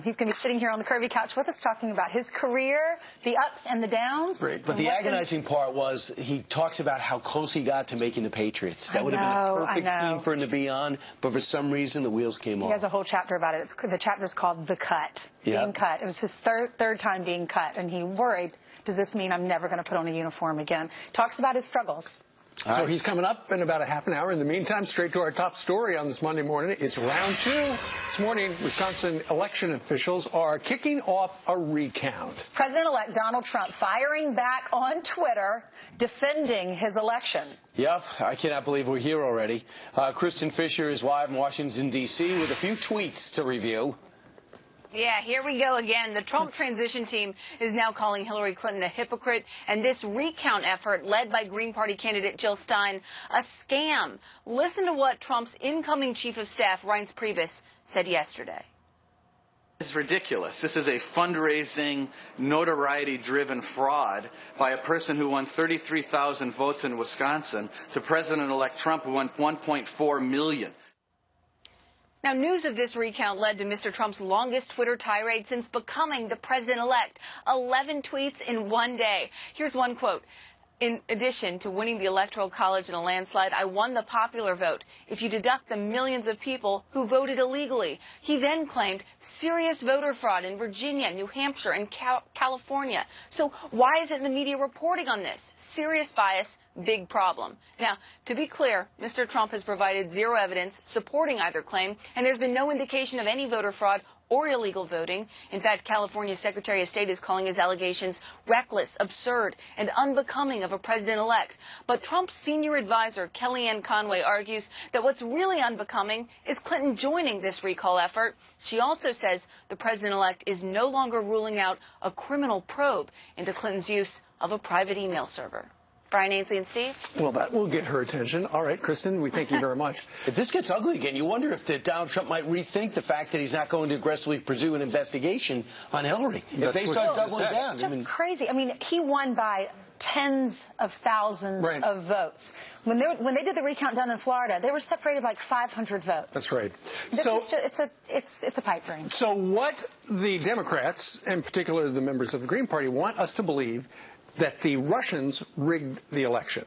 He's going to be sitting here on the curvy couch with us talking about his career, the ups and the downs. Great. But the agonizing part was he talks about how close he got to making the Patriots. That would have been a perfect team for him to be on, but for some reason the wheels came off. He has a whole chapter about it. The chapter's called The Cut, being cut. It was his third time being cut, and he worried, does this mean I'm never going to put on a uniform again? Talks about his struggles. So he's coming up in about a half an hour. In the meantime, straight to our top story on this Monday morning. It's round two. This morning, Wisconsin election officials are kicking off a recount. President-elect Donald Trump firing back on Twitter, defending his election. Yep, I cannot believe we're here already. Kristen Fisher is live in Washington, D.C. with a few tweets to review. Yeah, here we go again. The Trump transition team is now calling Hillary Clinton a hypocrite, and this recount effort, led by Green Party candidate Jill Stein, a scam. Listen to what Trump's incoming chief of staff, Reince Priebus, said yesterday. It's ridiculous. This is a fundraising, notoriety-driven fraud by a person who won 33,000 votes in Wisconsin to President-elect Trump, who won 1.4 million. Now, news of this recount led to Mr. Trump's longest Twitter tirade since becoming the president-elect. 11 tweets in one day. Here's one quote. In addition to winning the Electoral College in a landslide, I won the popular vote. If you deduct the millions of people who voted illegally. He then claimed serious voter fraud in Virginia, New Hampshire, and California. So why isn't the media reporting on this? Serious bias, big problem. Now, to be clear, Mr. Trump has provided zero evidence supporting either claim, and there's been no indication of any voter fraud or illegal voting. In fact, California's Secretary of State is calling his allegations reckless, absurd, and unbecoming of a president-elect. But Trump's senior advisor, Kellyanne Conway, argues that what's really unbecoming is Clinton joining this recall effort. She also says the president-elect is no longer ruling out a criminal probe into Clinton's use of a private email server. Brian, Ainsley, and Steve? Well, that will get her attention. All right, Kristen, we thank you very much. If this gets ugly again, you wonder if Donald Trump might rethink the fact that he's not going to aggressively pursue an investigation on Hillary. If they start doubling down. It's just crazy. I mean, he won by tens of thousands of votes. When they did the recount down in Florida, they were separated like 500 votes. That's right. It's a pipe dream. So what the Democrats, in particular the members of the Green Party, want us to believe that the Russians rigged the election.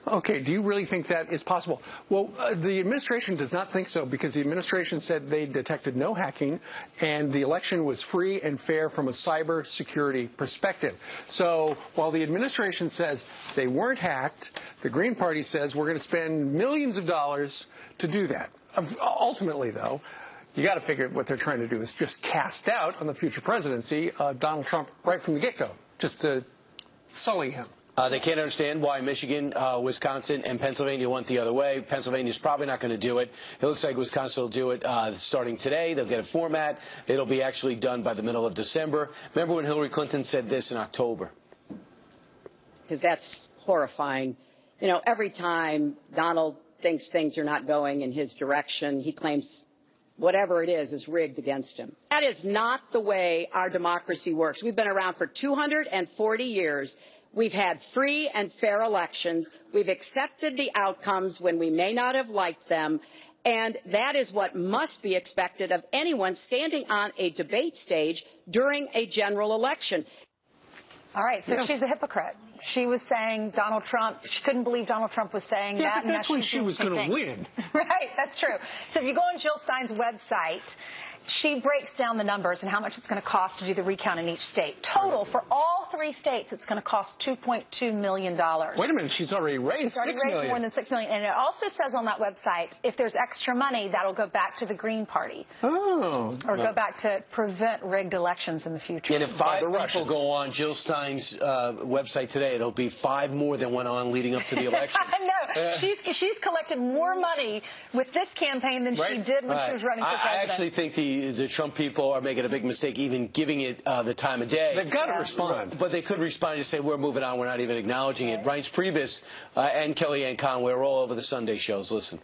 Okay, do you really think that is possible? Well, the administration does not think so, because the administration said they detected no hacking and the election was free and fair from a cyber security perspective. So while the administration says they weren't hacked, the Green Party says we're going to spend millions of dollars to do that. Ultimately, though, you got to figure what they're trying to do is just cast doubt on the future presidency of Donald Trump right from the get-go, just to sully him. They can't understand why Michigan, Wisconsin, and Pennsylvania went the other way. Pennsylvania's probably not going to do it. It looks like Wisconsin will do it starting today. They'll get a format. It'll be actually done by the middle of December. Remember when Hillary Clinton said this in October? Because that's horrifying. You know, every time Donald thinks things are not going in his direction, he claims whatever it is rigged against him. That is not the way our democracy works. We've been around for 240 years. We've had free and fair elections. We've accepted the outcomes when we may not have liked them. And that is what must be expected of anyone standing on a debate stage during a general election. All right, so she's a hypocrite. She was saying Donald Trump, she couldn't believe Donald Trump was saying that. Yeah, but that's when she was going to win. Right, that's true. So if you go on Jill Stein's website, she breaks down the numbers and how much it's going to cost to do the recount in each state. Total, for all 3 states, it's going to cost $2.2 million. Wait a minute, she's already raised $6 million. More than $6 million. And it also says on that website, if there's extra money, that'll go back to the Green Party. Oh. Or go back to prevent rigged elections in the future. And if 5 people go on Jill Stein's website today, it'll be 5 more than went on leading up to the election. No, she's collected more money with this campaign than she did when she was running for president. I actually think the Trump people are making a big mistake even giving it the time of day. They've got to respond. But they could respond and say, we're moving on, we're not even acknowledging it. Reince Priebus and Kellyanne Conway are all over the Sunday shows. Listen.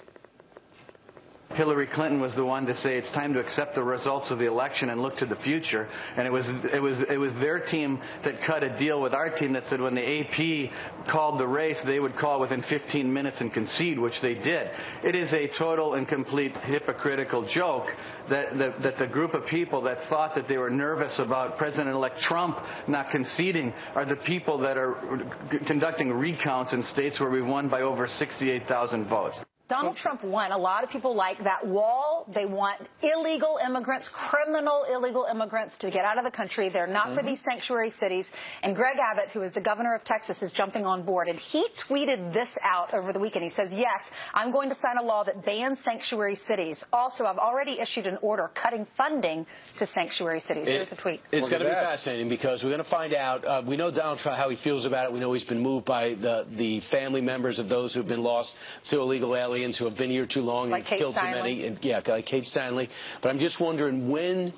Hillary Clinton was the one to say it's time to accept the results of the election and look to the future. And it was their team that cut a deal with our team that said when the AP called the race, they would call within 15 minutes and concede, which they did. It is a total and complete hypocritical joke that the group of people that thought that they were nervous about President-elect Trump not conceding are the people that are conducting recounts in states where we've won by over 68,000 votes. Donald Trump won. A lot of people like that wall. They want illegal immigrants, criminal illegal immigrants to get out of the country. They're not for these sanctuary cities. And Greg Abbott, who is the governor of Texas, is jumping on board. And he tweeted this out over the weekend. He says, yes, I'm going to sign a law that bans sanctuary cities. Also, I've already issued an order cutting funding to sanctuary cities. Here's the tweet. It's going to be fascinating because we're going to find out. We know Donald Trump, how he feels about it. We know he's been moved by the family members of those who've been lost to illegal aliens who have been here too long and killed too many. And, yeah, like Kate Stanley. But I'm just wondering when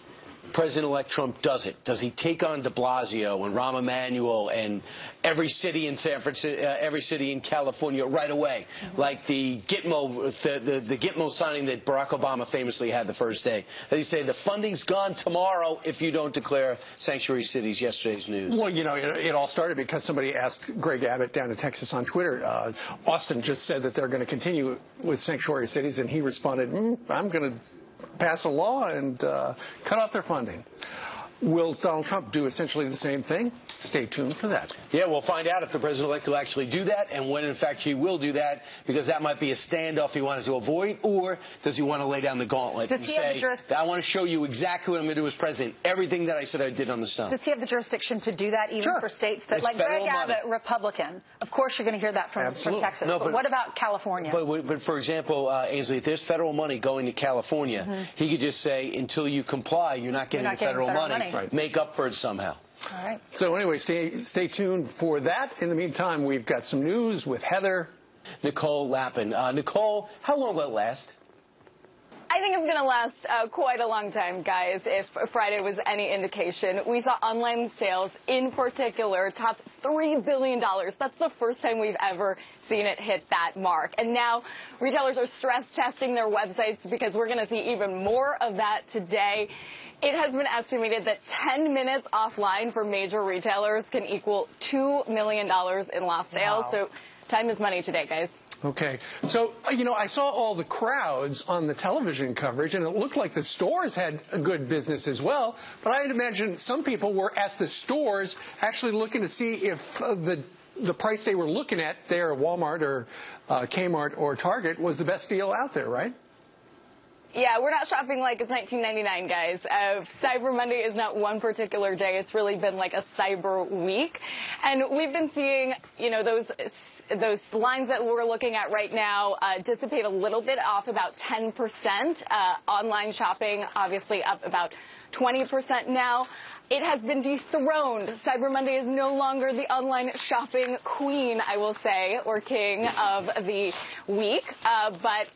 President-elect Trump does it. Does he take on de Blasio and Rahm Emanuel and every city in San Francisco, every city in California right away, like the Gitmo, the Gitmo signing that Barack Obama famously had the first day? Does he say the funding's gone tomorrow if you don't declare sanctuary cities? Yesterday's news. Well, you know, it all started because somebody asked Greg Abbott down in Texas on Twitter. Austin just said that they're going to continue with sanctuary cities, and he responded, I'm going to pass a law and cut off their funding. Will Donald Trump do essentially the same thing? Stay tuned for that. Yeah, we'll find out if the president-elect will actually do that and when, in fact, he will do that, because that might be a standoff he wanted to avoid, or does he want to lay down the gauntlet and say, I want to show you exactly what I'm going to do as president, everything that I said I did on the stump. Does he have the jurisdiction to do that even for states that, like Greg Abbott, Republican? Of course you're going to hear that from Texas. No, but what about California? But for example, Ainsley, if there's federal money going to California, he could just say, until you comply, you're not getting the federal money. Right. Make up for it somehow. All right. So anyway, stay tuned for that. In the meantime, we've got some news with Heather. Nicole Lappin. Nicole, how long will it last? I think it's going to last quite a long time, guys. If Friday was any indication, we saw online sales in particular top $3 billion. That's the first time we've ever seen it hit that mark. And now retailers are stress testing their websites because we're going to see even more of that today. It has been estimated that 10 minutes offline for major retailers can equal $2 million in lost sales. Wow. So time is money today, guys. Okay. So, you know, I saw all the crowds on the television coverage, and it looked like the stores had a good business as well. But I'd imagine some people were at the stores actually looking to see if the price they were looking at there at Walmart or Kmart or Target was the best deal out there, right? Yeah, we're not shopping like it's 1999, guys. Cyber Monday is not one particular day. It's really been like a cyber week. And we've been seeing, you know, those lines that we're looking at right now dissipate a little bit, off about 10%. Online shopping, obviously, up about 20% now. It has been dethroned. Cyber Monday is no longer the online shopping queen, I will say, or king of the week. But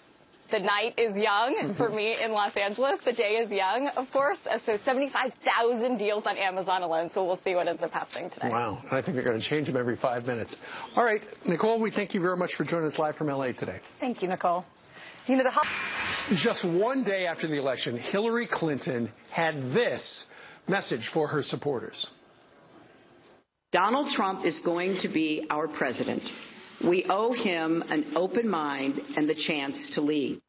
the night is young for me in Los Angeles. The day is young, of course. So 75,000 deals on Amazon alone. So we'll see what ends up happening today. Wow. And I think they're going to change them every 5 minutes. All right, Nicole, we thank you very much for joining us live from L.A. today. Thank you, Nicole. You know, just one day after the election, Hillary Clinton had this message for her supporters. Donald Trump is going to be our president. We owe him an open mind and the chance to lead.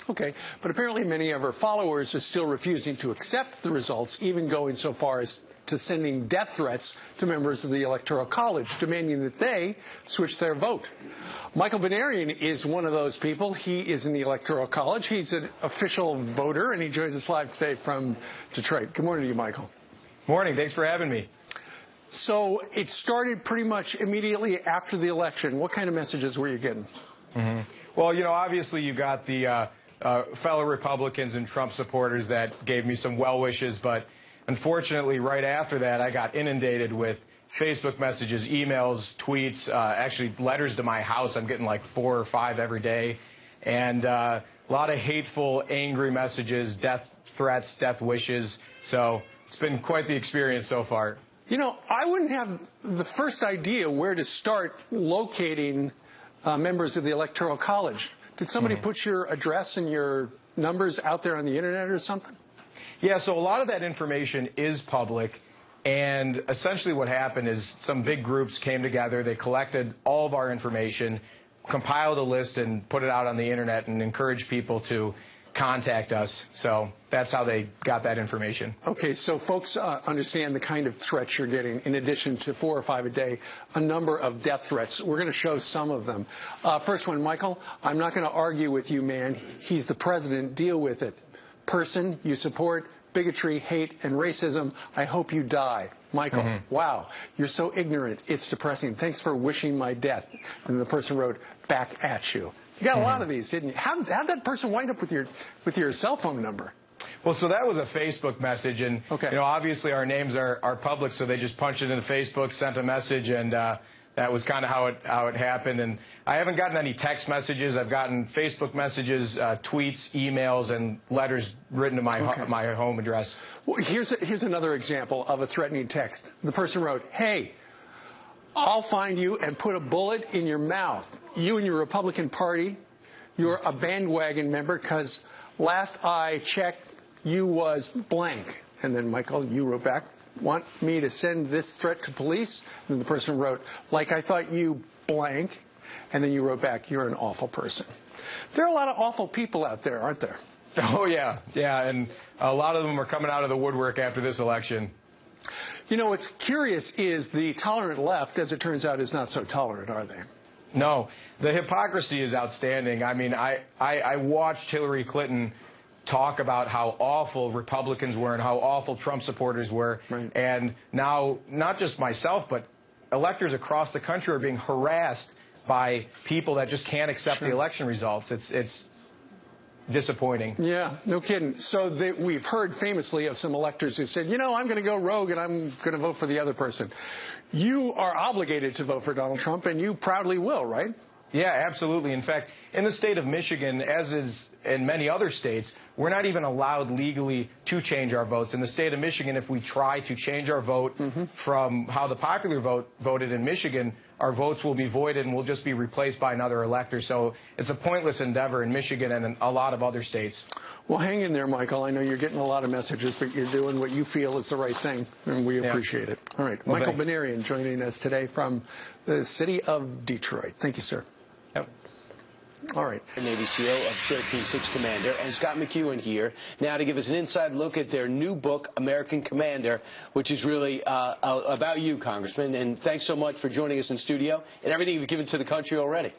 Okay, but apparently many of her followers are still refusing to accept the results, even going so far as to sending death threats to members of the Electoral College, demanding that they switch their vote. Michael Venerian is one of those people. He is in the Electoral College. He's an official voter, and he joins us live today from Detroit. Good morning to you, Michael. Morning. Thanks for having me. So it started pretty much immediately after the election. What kind of messages were you getting? Well, you know, obviously you got the fellow Republicans and Trump supporters that gave me some well wishes, but unfortunately right after that I got inundated with Facebook messages, emails, tweets, actually letters to my house. I'm getting like 4 or 5 every day, and a lot of hateful, angry messages, death threats, death wishes. So it's been quite the experience so far. You know, I wouldn't have the first idea where to start locating members of the Electoral College. Did somebody put your address and your numbers out there on the internet or something? Yeah, so a lot of that information is public. And essentially what happened is some big groups came together. They collected all of our information, compiled a list, and put it out on the internet and encouraged people to contact us. So that's how they got that information. Okay, so folks understand the kind of threats you're getting. In addition to 4 or 5 a day, a number of death threats. We're going to show some of them. First one, Michael, I'm not going to argue with you, man. He's the president. Deal with it. Person you support, bigotry, hate, and racism. I hope you die. Michael, wow, you're so ignorant. It's depressing. Thanks for wishing my death. And the person wrote, back at you. You got a lot of these, didn't you? How'd that person wind up with your cell phone number? Well, so that was a Facebook message, and okay. You know, obviously our names are public, so they just punched it into Facebook, sent a message, and that was kind of how it happened. And I haven't gotten any text messages. I've gotten Facebook messages, tweets, emails, and letters written to my home address. Well, here's another example of a threatening text. The person wrote, "Hey, I'll find you and put a bullet in your mouth. You and your Republican Party, you're a bandwagon member because last I checked, you was blank." And then, Michael, you wrote back, "Want me to send this threat to police?" And the person wrote, "Like I thought you blank." And then you wrote back, "You're an awful person." There are a lot of awful people out there, aren't there? Oh, yeah. Yeah, and a lot of them are coming out of the woodwork after this election. You know, what's curious is the tolerant left, as it turns out, is not so tolerant, are they? No. The hypocrisy is outstanding. I mean, I watched Hillary Clinton talk about how awful Republicans were and how awful Trump supporters were. Right. And now, not just myself, but electors across the country are being harassed by people that just can't accept the election results. It's disappointing. Yeah, no kidding. So we've heard famously of some electors who said, you know, I'm going to go rogue and I'm going to vote for the other person. You are obligated to vote for Donald Trump, and you proudly will, right? Yeah, absolutely. In fact, in the state of Michigan, as is in many other states, we're not even allowed legally to change our votes. In the state of Michigan, if we try to change our vote from how the popular vote voted in Michigan, our votes will be voided and will just be replaced by another elector. So it's a pointless endeavor in Michigan and in a lot of other states. Well, hang in there, Michael. I know you're getting a lot of messages, but you're doing what you feel is the right thing, and we appreciate it. All right. Well, Michael thanks. Benarian joining us today from the city of Detroit. Thank you, sir. Yep. All right. Navy SEAL of 13-6 Commander, and Scott McEwen here now to give us an inside look at their new book, American Commander, which is really about you, Congressman. And thanks so much for joining us in studio and everything you've given to the country already.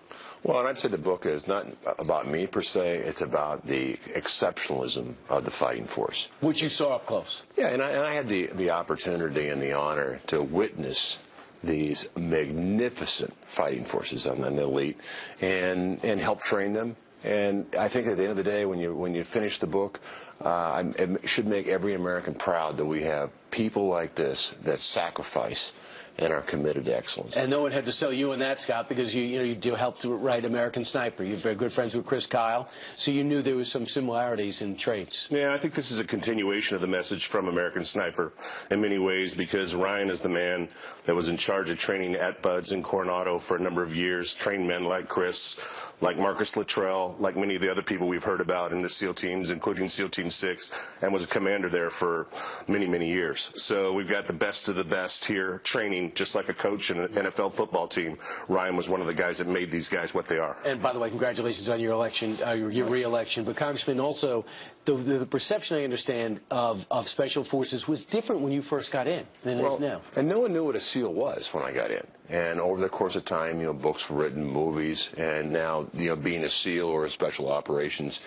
Well, and I'd say the book is not about me per se. It's about the exceptionalism of the fighting force, Which you saw up close. Yeah, and I had the opportunity and the honor to witness these magnificent fighting forces on the elite and help train them. And I think at the end of the day, when you finish the book, it should make every American proud that we have people like this that sacrifice and are committed to excellence. And no one had to sell you on that, Scott, because you do help to write American Sniper. You're very good friends with Chris Kyle, so you knew there was some similarities in traits. Yeah, I think this is a continuation of the message from American Sniper in many ways, because Ryan is the man that was in charge of training at Buds and Coronado for a number of years, trained men like Chris, like Marcus Luttrell, like many of the other people we've heard about in the SEAL teams, including SEAL Team 6, and was a commander there for many, many years. So we've got the best of the best here training, just like a coach in an NFL football team. Ryan was one of the guys that made these guys what they are. And by the way, congratulations on your election, your re-election. But Congressman, also, the perception I understand of Special Forces was different when you first got in than it is now. And no one knew what a SEAL was when I got in. And over the course of time, books were written, movies, and now, being a SEAL or a special operations,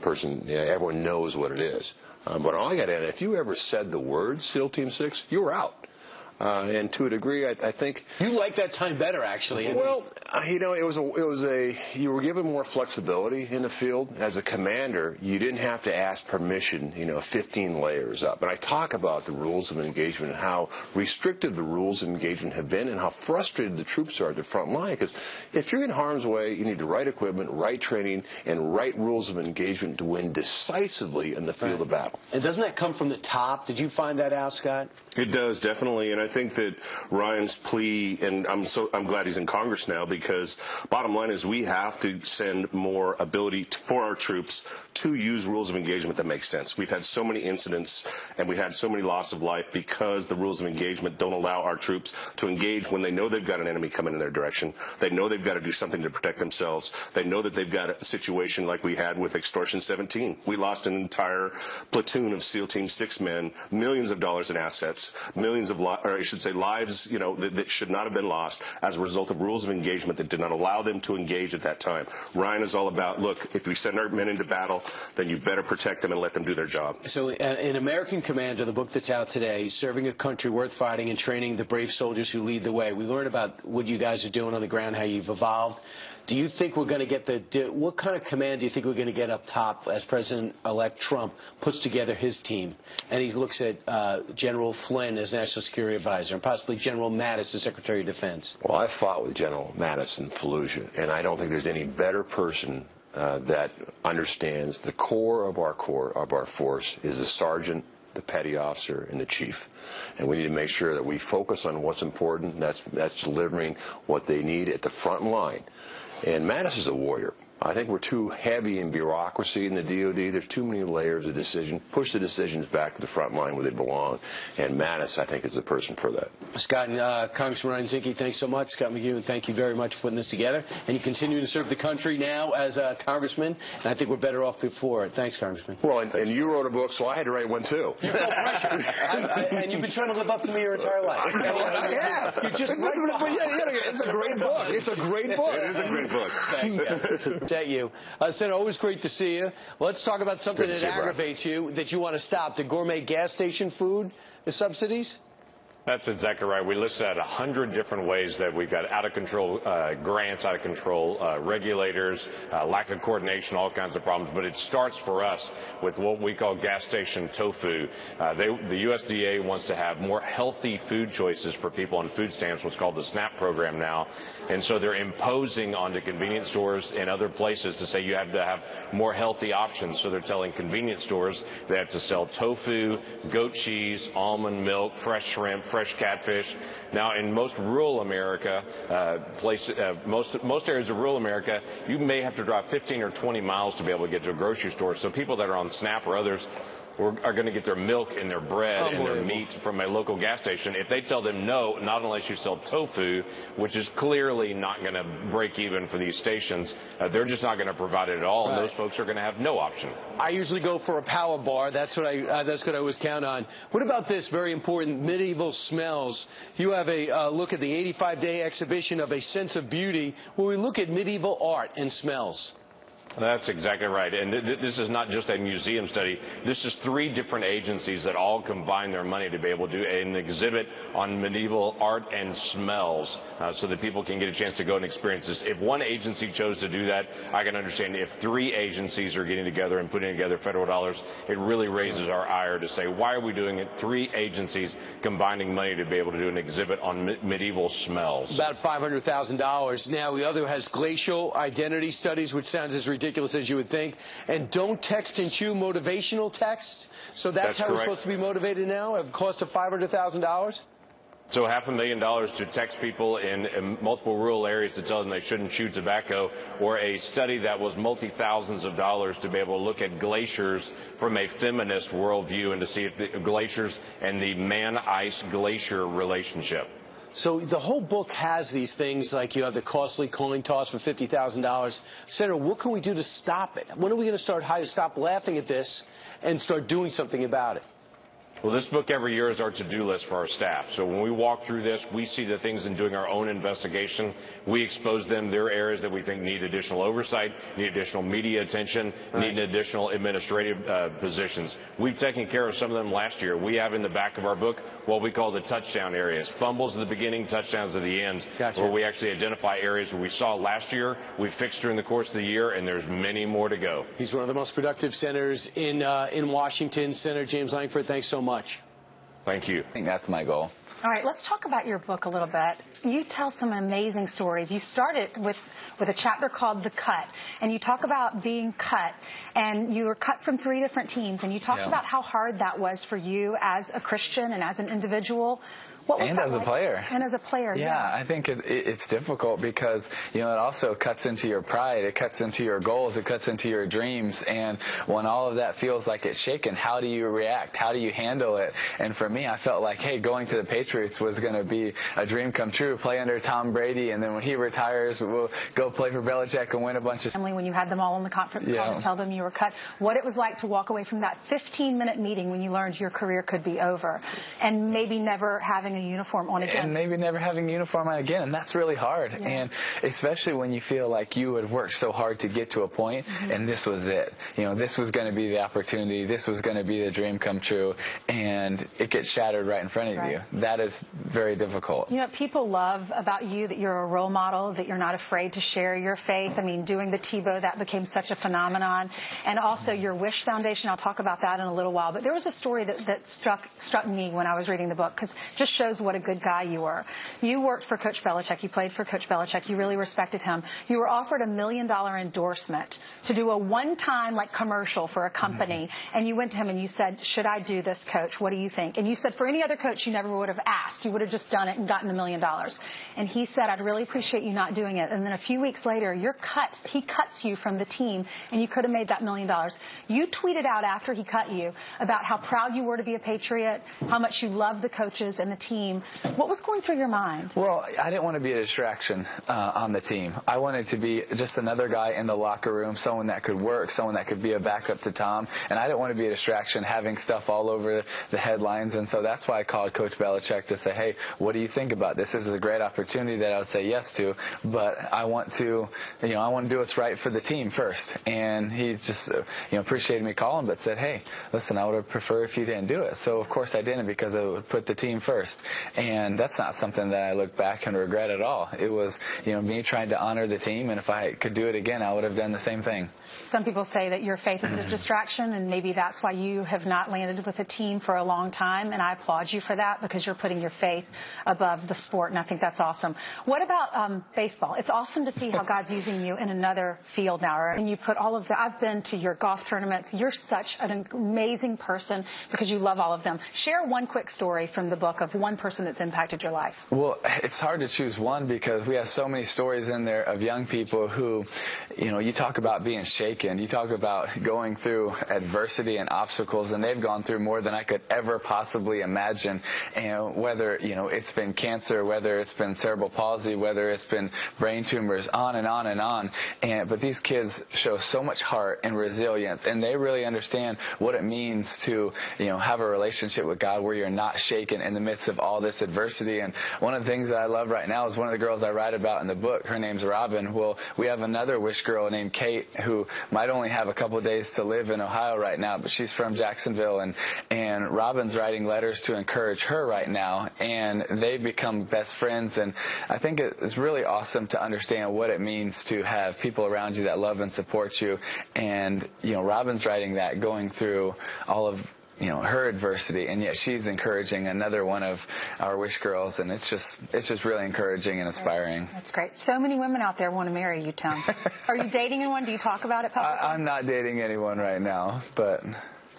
person, everyone knows what it is. But when I got in, if you ever said the word SEAL Team 6, you were out. And to a degree, I think you like that time better, actually. Well, you were given more flexibility in the field. As a commander, you didn't have to ask permission, 15 layers up. And I talk about the rules of engagement and how restrictive the rules of engagement have been and how frustrated the troops are at the front line. Because if you're in harm's way, you need the right equipment, right training, and right rules of engagement to win decisively in the field of battle. And doesn't that come from the top? Did you find that out, Scott? It does, definitely. And I think that Ryan's plea, and I'm glad he's in Congress now, because bottom line is we have to send more ability for our troops to use rules of engagement that make sense. We've had so many incidents and we had so many loss of life because the rules of engagement don't allow our troops to engage when they know they've got an enemy coming in their direction. They know they've got to do something to protect themselves. They know that they've got a situation like we had with Extortion 17. We lost an entire platoon of SEAL Team 6 men, millions of dollars in assets, millions of, or I should say lives, you know, that should not have been lost as a result of rules of engagement that did not allow them to engage at that time. Ryan is all about, look, if we send our men into battle, then you better protect them and let them do their job. So in American Commander, the book that's out today, Serving a Country Worth Fighting and Training the Brave Soldiers Who Lead the Way, we learn about what you guys are doing on the ground, how you've evolved. Do you think we're going to get what kind of command do you think we're going to get up top as President-elect Trump puts together his team? And he looks at General Flynn as National Security Advisor and possibly General Mattis as Secretary of Defense. Well, I fought with General Mattis in Fallujah, and I don't think there's any better person that understands the core of our force is the sergeant, the petty officer, and the chief. And we need to make sure that we focus on what's important. That's delivering what they need at the front line. And Mattis is a warrior. I think we're too heavy in bureaucracy in the DOD. There's too many layers of decision. Push the decisions back to the front line where they belong. And Mattis, I think, is the person for that. Scott and Congressman Ryan Zinke, thanks so much. Scott McEwen, thank you very much for putting this together. And you continue to serve the country now as a congressman. And I think we're better off before it. Thanks, Congressman. Well, and you wrote a book, so I had to write one, too. You feel pressure. And you've been trying to live up to me your entire life. I have. You're just it's a great book. It's a great book. It is a great book. Thank you. At you. Senator, always great to see you. Let's talk about something that aggravates you, that you want to stop, the gourmet gas station food, the subsidies. That's exactly right. We listed out 100 different ways that we've got out of control grants, out of control regulators, lack of coordination, all kinds of problems. But it starts for us with what we call gas station tofu. The USDA wants to have more healthy food choices for people on food stamps, what's called the SNAP program now. And so they're imposing onto convenience stores and other places to say you have to have more healthy options. So they're telling convenience stores they have to sell tofu, goat cheese, almond milk, fresh shrimp, fresh catfish. Now, in most rural America, most areas of rural America, you may have to drive 15 or 20 miles to be able to get to a grocery store. So people that are on SNAP or others are going to get their milk and their bread and their meat from a local gas station. If they tell them no, not unless you sell tofu, which is clearly not going to break even for these stations, they're just not going to provide it at all, and those folks are going to have no option. I usually go for a power bar. That's what I always count on. What about this very important medieval smells? You have a look at the 85-day exhibition of A Sense of Beauty, where we look at medieval art and smells. That's exactly right. And this is not just a museum study. This is 3 different agencies that all combine their money to be able to do an exhibit on medieval art and smells so that people can get a chance to go and experience this. If one agency chose to do that, I can understand. If 3 agencies are getting together and putting together federal dollars, it really raises our ire to say, why are we doing it? 3 agencies combining money to be able to do an exhibit on medieval smells. About $500,000. Now, the other has glacial identity studies, which sounds as ridiculous as you would think, and don't text and chew motivational text. So that's how we're supposed to be motivated now, at a cost of $500,000? So $500,000 to text people in multiple rural areas to tell them they shouldn't chew tobacco, or a study that was multi-thousands of dollars to be able to look at glaciers from a feminist worldview and to see if the glaciers and the man-ice glacier relationship. So the whole book has these things, like you have the costly coin toss for $50,000. Senator, what can we do to stop it? When are we going to stop laughing at this and start doing something about it? Well, this book every year is our to-do list for our staff. So when we walk through this, we see the things in doing our own investigation. We expose them. There are areas that we think need additional oversight, need additional media attention, need additional administrative positions. We've taken care of some of them last year. We have in the back of our book what we call the touchdown areas. Fumbles at the beginning, touchdowns at the end, where we actually identify areas where we saw last year, we fixed during the course of the year, and there's many more to go. He's one of the most productive senators in Washington. Senator James Lankford, thanks so much. Thank you. I think that's my goal. All right, let's talk about your book a little bit. You tell some amazing stories. You started with a chapter called The Cut, and you talk about being cut, and you were cut from 3 different teams, and you talked about how hard that was for you as a Christian and as an individual. What was and that as a like? player. And as a player, yeah. I think it's difficult because, you know, it also cuts into your pride. It cuts into your goals. It cuts into your dreams. And when all of that feels like it's shaken, how do you react? How do you handle it? And for me, I felt like, hey, going to the Patriots was going to be a dream come true. Play under Tom Brady, and then when he retires, we'll go play for Belichick and win a bunch of... When you had them all on the conference call to tell them you were cut, what it was like to walk away from that 15-minute meeting when you learned your career could be over, and maybe never having a uniform on again. And maybe never having a uniform on again, and that's really hard. Yeah. And especially when you feel like you had worked so hard to get to a point, and this was it. You know, this was going to be the opportunity, this was going to be the dream come true, and it gets shattered right in front of you. That is very difficult. You know, people love about you that you're a role model, that you're not afraid to share your faith. I mean, doing the Tebow, that became such a phenomenon. And also your Wish Foundation, I'll talk about that in a little while. But there was a story that struck me when I was reading the book, because it just shows what a good guy you were. You worked for Coach Belichick. You played for Coach Belichick. You really respected him. You were offered $1 million endorsement to do a one-time commercial for a company. And you went to him and you said, should I do this, Coach? What do you think? And you said, for any other coach, you never would have asked. You would have just done it and gotten $1 million. And he said, I'd really appreciate you not doing it. And then a few weeks later, you're cut. He cuts you from the team, and you could have made that $1 million. You tweeted out after he cut you about how proud you were to be a Patriot, how much you loved the coaches and the team. What was going through your mind? Well, I didn't want to be a distraction on the team. I wanted to be just another guy in the locker room, someone that could work, someone that could be a backup to Tom. And I didn't want to be a distraction, having stuff all over the headlines. And so that's why I called Coach Belichick to say, hey, what do you think about this? This is a great opportunity that I would say yes to, but I want to, I want to do what's right for the team first. And he just, appreciated me calling, but said, hey, listen, I would have preferred if you didn't do it. So of course I didn't, because it would put the team first. And that's not something that I look back and regret at all. It was, me trying to honor the team, and if I could do it again, I would have done the same thing. Some people say that your faith is a distraction, and maybe that's why you have not landed with a team for a long time, and I applaud you for that, because you're putting your faith above the sport, and I think that's awesome. What about baseball? It's awesome to see how God's using you in another field now, and you put all of the, I've been to your golf tournaments. You're such an amazing person because you love all of them. Share one quick story from the book of one person that's impacted your life. Well, it's hard to choose one, because we have so many stories in there of young people who, you talk about being shaken. You talk about going through adversity and obstacles, and they've gone through more than I could ever possibly imagine. And whether, it's been cancer, whether it's been cerebral palsy, whether it's been brain tumors, on and on and on. But these kids show so much heart and resilience, and they really understand what it means to, have a relationship with God where you're not shaken in the midst of all this adversity. And one of the things that I love right now is one of the girls I write about in the book. Her name's Robin. Well, we have another Wish girl named Kate who might only have a couple of days to live in Ohio right now, but she's from Jacksonville, and Robin's writing letters to encourage her right now, and they've become best friends. And I think it's really awesome to understand what it means to have people around you that love and support you. And Robin's writing that, going through all of her adversity, and yet she's encouraging another one of our Wish girls, and it's just really encouraging and inspiring. That's great. So many women out there want to marry you, Tom. Are you dating anyone? Do you talk about it publicly? I'm not dating anyone right now, but...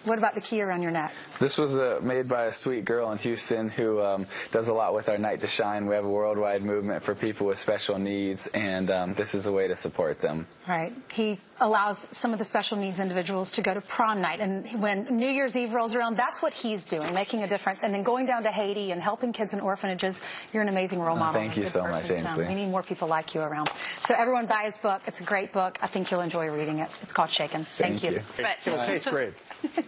What about the key around your neck? This was made by a sweet girl in Houston who does a lot with our Night to Shine. We have a worldwide movement for people with special needs, and this is a way to support them. Right. He allows some of the special needs individuals to go to prom night, and when New Year's Eve rolls around, that's what he's doing, making a difference. And then going down to Haiti and helping kids in orphanages. You're an amazing role model. Thank you so much, Ainsley. We need more people like you around. So everyone buy his book. It's a great book. I think you'll enjoy reading it. It's called Shaken. Thank you. It'll taste great.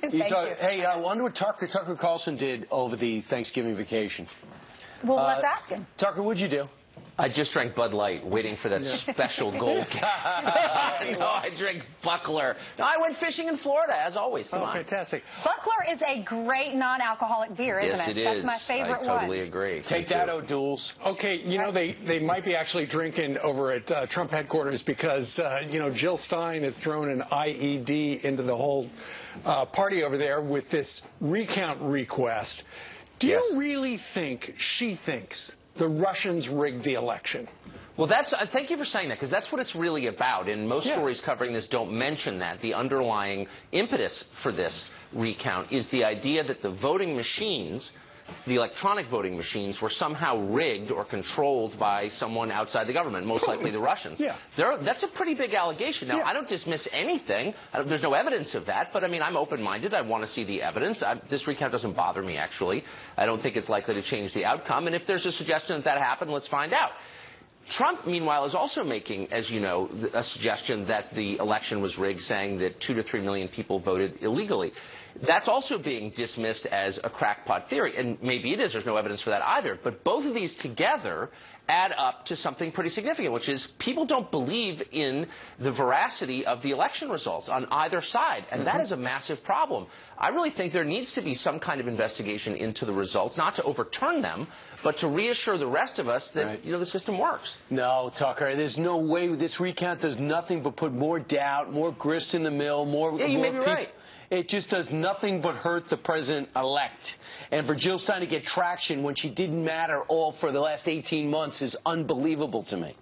Hey, I wonder what Tucker Carlson did over the Thanksgiving vacation. Well, let's ask him. Tucker, what'd you do? I just drank Bud Light, waiting for that special gold. No, I drank Buckler. No, I went fishing in Florida, as always. Come on. Fantastic. Buckler is a great non-alcoholic beer, isn't it? Yes, it is. That's my favorite one. I totally agree. Take that, O'Douls. Okay, they might be actually drinking over at Trump headquarters because, Jill Stein has thrown an IED into the whole party over there with this recount request. Do you really think she thinks the Russians rigged the election? Well, thank you for saying that, because that's what it's really about. And most stories covering this don't mention that. The underlying impetus for this recount is the idea that the voting machines the electronic voting machines were somehow rigged or controlled by someone outside the government, most likely the Russians. Yeah. That's a pretty big allegation. Now, I don't dismiss anything. There's no evidence of that, but I mean, I'm open-minded. I want to see the evidence. This recount doesn't bother me, actually. I don't think it's likely to change the outcome, and if there's a suggestion that that happened, let's find out. Trump, meanwhile, is also making, as you know, a suggestion that the election was rigged, saying that 2 to 3 million people voted illegally. That's also being dismissed as a crackpot theory, and maybe it is. There's no evidence for that either. But both of these together add up to something pretty significant, which is people don't believe in the veracity of the election results on either side, and that is a massive problem. I really think there needs to be some kind of investigation into the results, not to overturn them, but to reassure the rest of us that you know, the system works. No, Tucker, there's no way this recount does nothing but put more doubt, more grist in the mill, more. Yeah, you may be right. It just does nothing but hurt the president-elect. And for Jill Stein to get traction when she didn't matter all for the last 18 months is unbelievable to me.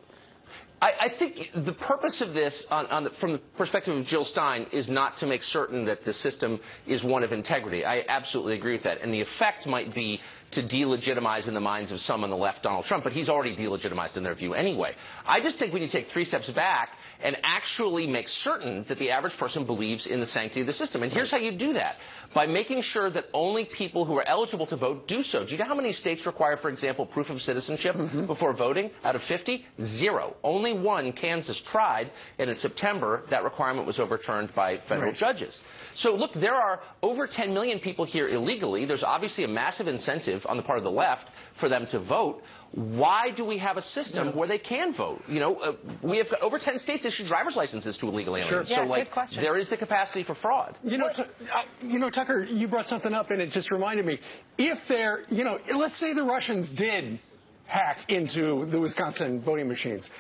I think the purpose of this, from the perspective of Jill Stein, is not to make certain that the system is one of integrity. I absolutely agree with that. And the effect might be to delegitimize in the minds of some on the left Donald Trump, but he's already delegitimized in their view anyway. I just think we need to take 3 steps back and actually make certain that the average person believes in the sanctity of the system. And here's how you do that. By making sure that only people who are eligible to vote do so. Do you know how many states require, for example, proof of citizenship before voting? Out of 50? 0. Only 1, Kansas, tried, and in September, that requirement was overturned by federal judges. So, look, there are over 10 million people here illegally. There's obviously a massive incentive on the part of the left for them to vote. Why do we have a system where they can vote? You know, we have got over 10 states issue driver's licenses to illegal aliens. Sure. So, Yeah, like, there is the capacity for fraud. You know, Tucker, you brought something up, and it just reminded me. If there, you know, let's say the Russians did hack into the Wisconsin voting machines.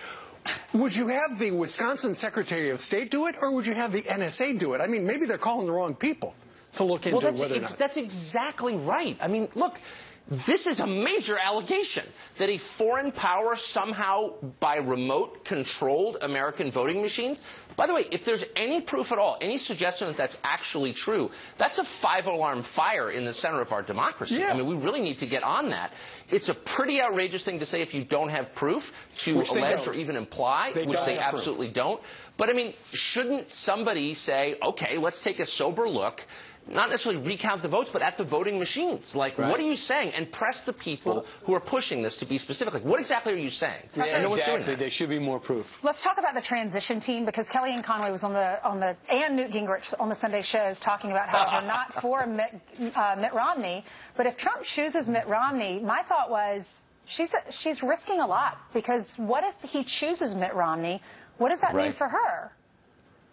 Would you have the Wisconsin Secretary of State do it, or would you have the NSA do it? I mean, maybe they're calling the wrong people to look into whether or not. That's exactly right. I mean, look, this is a major allegation that a foreign power somehow, by remote, controlled American voting machines. By the way, if there's any proof at all, any suggestion that that's actually true, that's a 5-alarm fire in the center of our democracy. Yeah. I mean, we really need to get on that. It's a pretty outrageous thing to say if you don't have proof, to allege or even imply, which they absolutely don't. But, I mean, shouldn't somebody say, okay, let's take a sober look, not necessarily recount the votes, but at the voting machines? Like, what are you saying? And press the people who are pushing this to be specific. Like, what exactly are you saying? Yeah, no one's doing exactly. that. There should be more proof. Let's talk about the transition team, because Kellyanne Conway was on the and Newt Gingrich on the Sunday shows talking about how they're not for Mitt Romney. But if Trump chooses Mitt Romney, my thought was she's risking a lot, because what if he chooses Mitt Romney? What does that mean for her?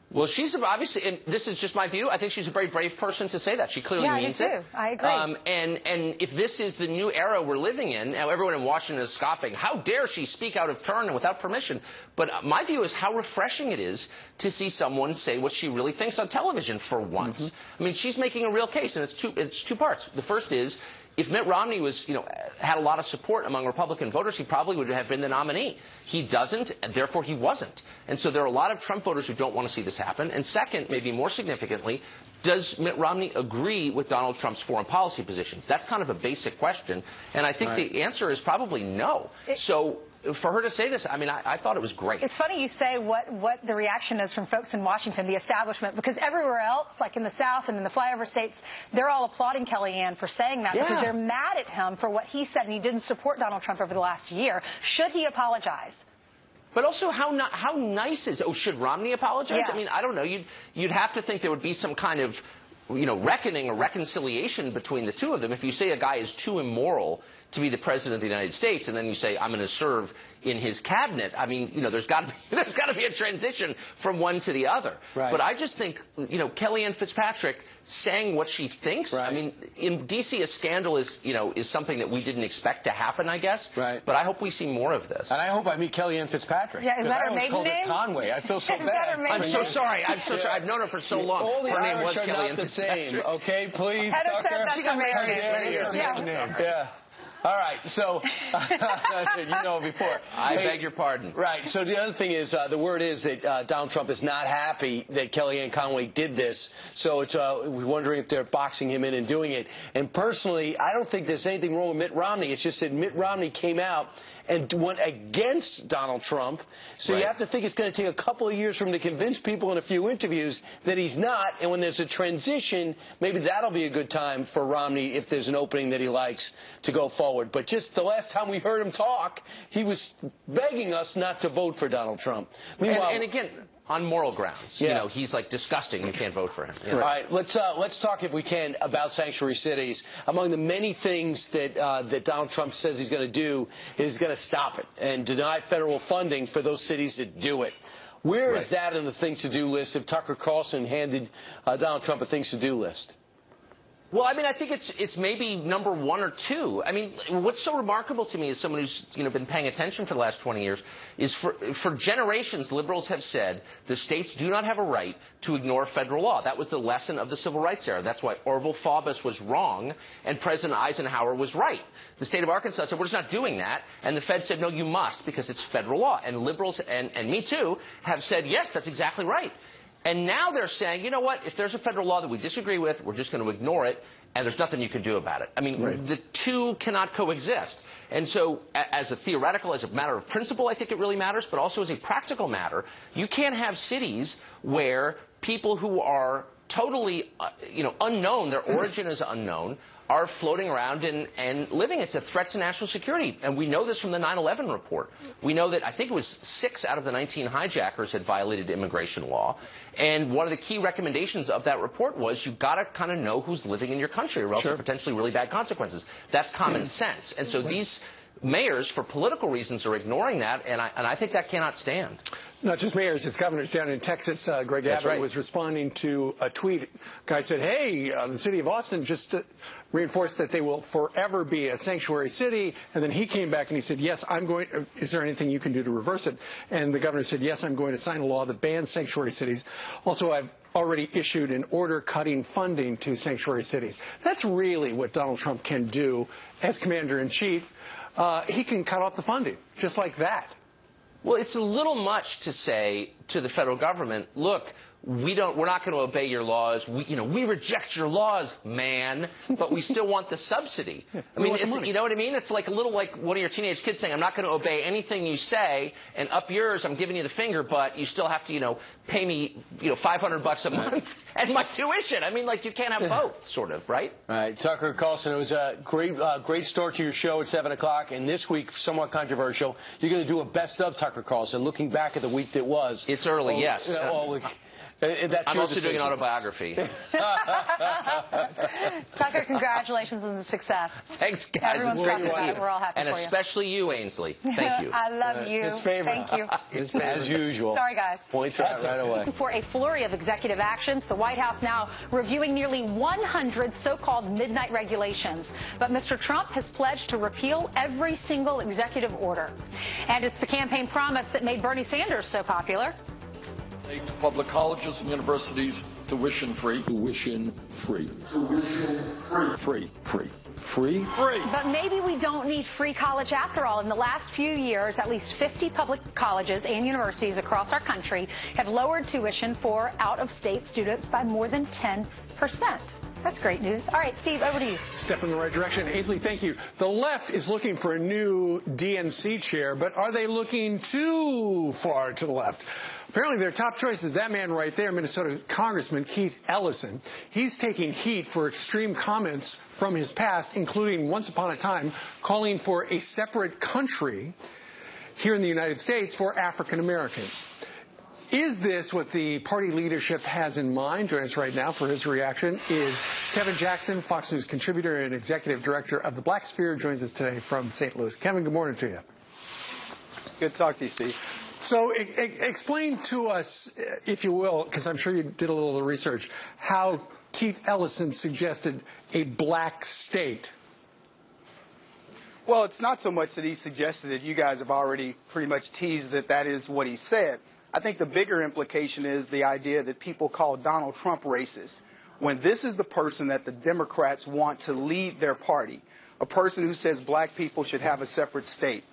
Well, she's obviously, and this is just my view, I think she's a very brave person to say that. She clearly means it. I agree. And if this is the new era we're living in, now everyone in Washington is scoffing, how dare she speak out of turn and without permission? But my view is how refreshing it is to see someone say what she really thinks on television for once. I mean, she's making a real case, and it's two parts. The first is, if Mitt Romney was, had a lot of support among Republican voters, he probably would have been the nominee. He doesn't, and therefore he wasn't. And so there are a lot of Trump voters who don't want to see this happen. And second, maybe more significantly, does Mitt Romney agree with Donald Trump's foreign policy positions? That's kind of a basic question. And I think the answer is probably no. So for her to say this, I mean, I thought it was great. It's funny you say what the reaction is from folks in Washington, the establishment, because everywhere else, like in the South and in the flyover states, they're all applauding Kellyanne for saying that, because they're mad at him for what he said, and he didn't support Donald Trump over the last year. Should he apologize? But also, how nice is? Oh, should Romney apologize? Yeah. I mean, I don't know. You'd have to think there would be some kind of, reckoning or reconciliation between the two of them. If you say a guy is too immoral to be the president of the United States, and then you say, I'm going to serve in his cabinet, I mean, there's got to be a transition from one to the other. But I just think, Kellyanne Fitzpatrick saying what she thinks. I mean, in D.C., a scandal is something that we didn't expect to happen, I guess. But I hope we see more of this. And I hope I meet Kellyanne Fitzpatrick. Yeah, is that her maiden name? Conway. I feel so bad. I'm so sorry. I've known her for so long. All the her name was Irish are Kellyanne not the Fitzpatrick. same. Okay, please, Heather Tucker. said that's her maiden name. Yeah. All right, so you know before. I beg your pardon. Right, so the other thing is, the word is that Donald Trump is not happy that Kellyanne Conway did this, so it's we're wondering if they're boxing him in and doing it. And personally, I don't think there's anything wrong with Mitt Romney. It's just that Mitt Romney came out and went against Donald Trump. So you have to think it's going to take a couple of years for him to convince people in a few interviews that he's not. And when there's a transition, maybe that'll be a good time for Romney, if there's an opening that he likes, to go forward. But just the last time we heard him talk, he was begging us not to vote for Donald Trump. Meanwhile, and again, on moral grounds. You know, he's like disgusting. You can't vote for him. All right, let's talk, if we can, about sanctuary cities. Among the many things that that Donald Trump says he's going to do is going to stop it and deny federal funding for those cities that do it. Where is that in the things to do list if Tucker Carlson handed Donald Trump a things to do list? Well, I mean, I think it's maybe number 1 or 2. I mean, what's so remarkable to me as someone who's been paying attention for the last 20 years is for generations, liberals have said the states do not have a right to ignore federal law. That was the lesson of the civil rights era. That's why Orville Faubus was wrong and President Eisenhower was right. The state of Arkansas said, we're just not doing that. And the Fed said, no, you must, because it's federal law. And liberals, and me too, have said, yes, that's exactly right. And now they're saying, you know what, if there's a federal law that we disagree with, we're just going to ignore it, and there's nothing you can do about it. I mean, the two cannot coexist. And so as a theoretical, as a matter of principle, I think it really matters, but also as a practical matter, you can't have cities where people who are totally, unknown, their origin is unknown, are floating around and living. It's a threat to national security. And we know this from the 9/11 report. We know that I think it was 6 out of the 19 hijackers had violated immigration law. And one of the key recommendations of that report was you've got to kind of know who's living in your country or else there are potentially really bad consequences. That's common sense. And so these mayors, for political reasons, are ignoring that, and I think that cannot stand. Not just mayors, it's governors down in Texas. Greg Abbott was responding to a tweet. A guy said, hey, the city of Austin just reinforced that they will forever be a sanctuary city. And then he came back and he said, yes, I'm going. Is there anything you can do to reverse it? And the governor said, yes, I'm going to sign a law that bans sanctuary cities. Also, I've already issued an order cutting funding to sanctuary cities. That's really what Donald Trump can do as commander-in-chief. He can cut off the funding just like that. Well, it's a little much to say to the federal government, look, we're not going to obey your laws. We reject your laws, man, but we still want the subsidy. I mean, you know what I mean? It's like a little like one of your teenage kids saying, I'm not going to obey anything you say, and up yours, I'm giving you the finger, but you still have to, pay me, $500 a month and my tuition. I mean, like, you can't have both, sort of, right? All right, Tucker Carlson, it was a great start to your show at 7 o'clock, and this week, somewhat controversial. You're going to do a best of Tucker Carlson, looking back at the week that was. It's early, yes. That's I'm also doing an autobiography. Tucker, congratulations on the success. Thanks, guys. Everyone's It's great to see you. We're all happy and for you. especially you, Ainsley. Thank you. I love you. His favorite. Thank you. His favorite. As usual. Sorry, guys. Points right away. For a flurry of executive actions, the White House now reviewing nearly 100 so-called midnight regulations. But Mr. Trump has pledged to repeal every single executive order. And it's the campaign promise that made Bernie Sanders so popular. Make public colleges and universities tuition free. Tuition free. Tuition free. Free. Free. Free? Free. But maybe we don't need free college after all. In the last few years, at least 50 public colleges and universities across our country have lowered tuition for out-of-state students by more than 10%. That's great news. All right, Steve, over to you. Step in the right direction. Ainsley, thank you. The left is looking for a new DNC chair, but are they looking too far to the left? Apparently their top choice is that man right there, Minnesota Congressman Keith Ellison. He's taking heat for extreme comments from his past, including once upon a time calling for a separate country here in the United States for African Americans. Is this what the party leadership has in mind? Joining us right now for his reaction is Kevin Jackson, Fox News contributor and executive director of the Black Sphere, joins us today from St. Louis. Kevin, good morning to you. Good to talk to you, Steve. So explain to us, if you will, because I'm sure you did a little research, how Keith Ellison suggested a black state. Well, it's not so much that he suggested it. You guys have already pretty much teased that that is what he said. I think the bigger implication is the idea that people call Donald Trump racist, when this is the person that the Democrats want to lead their party. a person who says black people should have a separate state.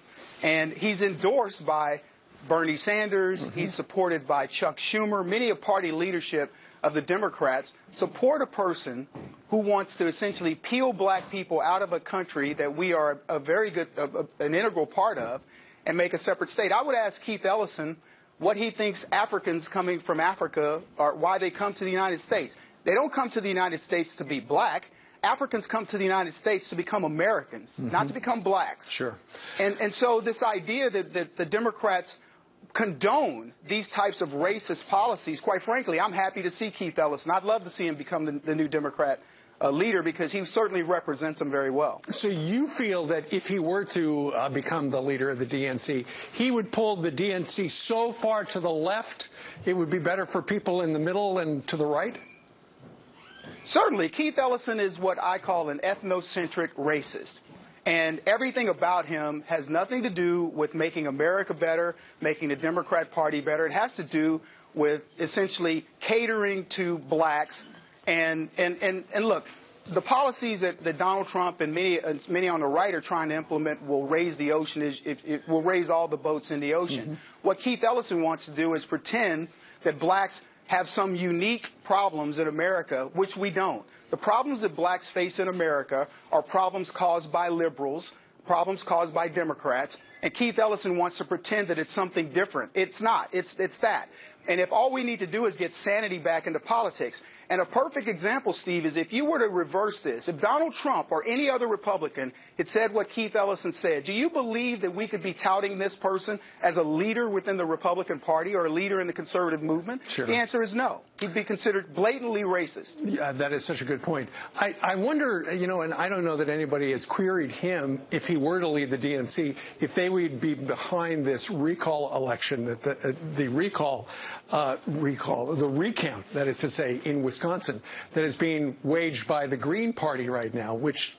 And he's endorsed by Bernie Sanders. He's supported by Chuck Schumer. Many of party leadership of the Democrats support a person who wants to essentially peel black people out of a country that we are a very good, an integral part of, and make a separate state. I would ask Keith Ellison what he thinks Africans coming from Africa are, why they come to the United States. They don't come to the United States to be black. Africans come to the United States to become Americans, not to become blacks. Sure. And so this idea that the Democrats condone these types of racist policies, quite frankly, I'm happy to see Keith Ellison. I'd love to see him become the new Democrat leader, because he certainly represents them very well. So you feel that if he were to become the leader of the DNC, he would pull the DNC so far to the left, it would be better for people in the middle and to the right? Certainly. Keith Ellison is what I call an ethnocentric racist. And everything about him has nothing to do with making America better, making the Democrat Party better. It has to do with essentially catering to blacks. And look, the policies that Donald Trump and many on the right are trying to implement will raise the ocean. It will raise all the boats in the ocean. What Keith Ellison wants to do is pretend that blacks have some unique problems in America, which we don't. The problems that blacks face in America are problems caused by liberals, problems caused by Democrats, and Keith Ellison wants to pretend that it's something different. It's not. It's that. And if all we need to do is get sanity back into politics. And a perfect example, Steve, is if you were to reverse this, if Donald Trump or any other Republican had said what Keith Ellison said, do you believe that we could be touting this person as a leader within the Republican Party or a leader in the conservative movement? Sure. The answer is no. He'd be considered blatantly racist. Yeah, that is such a good point. I wonder, and I don't know that anybody has queried him, if he were to lead the DNC, if they would be behind this recall election, that the recount, that is to say, in Wisconsin, that is being waged by the Green Party right now, which,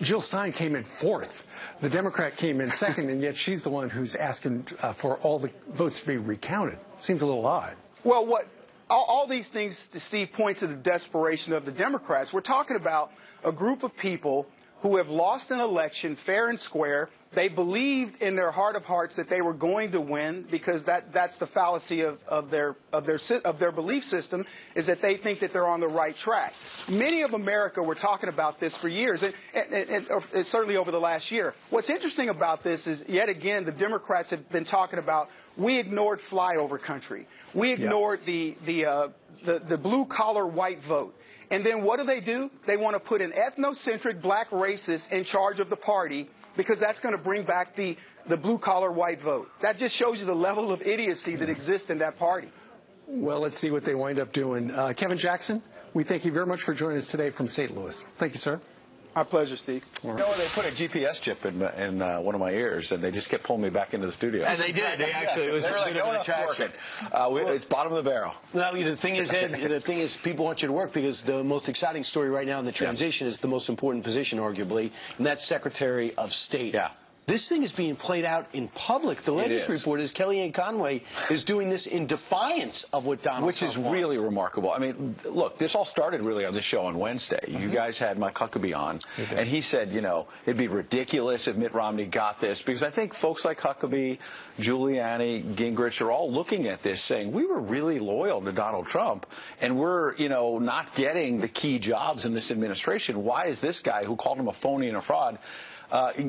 Jill Stein came in fourth. The Democrat came in second, and yet she's the one who's asking for all the votes to be recounted. Seems a little odd. Well, all these things, Steve, point to the desperation of the Democrats. We're talking about a group of people who have lost an election fair and square. They believed in their heart of hearts that they were going to win, because that's the fallacy of their belief system, is that they think that they're on the right track. Many of America were talking about this for years, and certainly over the last year. What's interesting about this is, yet again, the Democrats have been talking about, we ignored flyover country. We ignored the blue-collar white vote. And then what do? They want to put an ethnocentric black racist in charge of the party, because that's going to bring back the blue-collar white vote. That just shows you the level of idiocy that exists in that party. Well, let's see what they wind up doing. Kevin Jackson, we thank you very much for joining us today from St. Louis. Thank you, sir. My pleasure, Steve. They put a GPS chip in one of my ears, and they just kept pulling me back into the studio. And they did. They actually, it was a bit of an attraction. It's bottom of the barrel. Well, the thing is, Ed, people want you to work, because the most exciting story right now in the transition is the most important position, arguably, and that's Secretary of State. Yeah. This thing is being played out in public. The latest report is Kellyanne Conway is doing this in defiance of what Donald Trump wants. Which is really remarkable. I mean, look, this all started really on this show on Wednesday. You guys had Mike Huckabee on, and he said, it'd be ridiculous if Mitt Romney got this, because I think folks like Huckabee, Giuliani, Gingrich are all looking at this saying, we were really loyal to Donald Trump, and we're, not getting the key jobs in this administration. Why is this guy, who called him a phony and a fraud,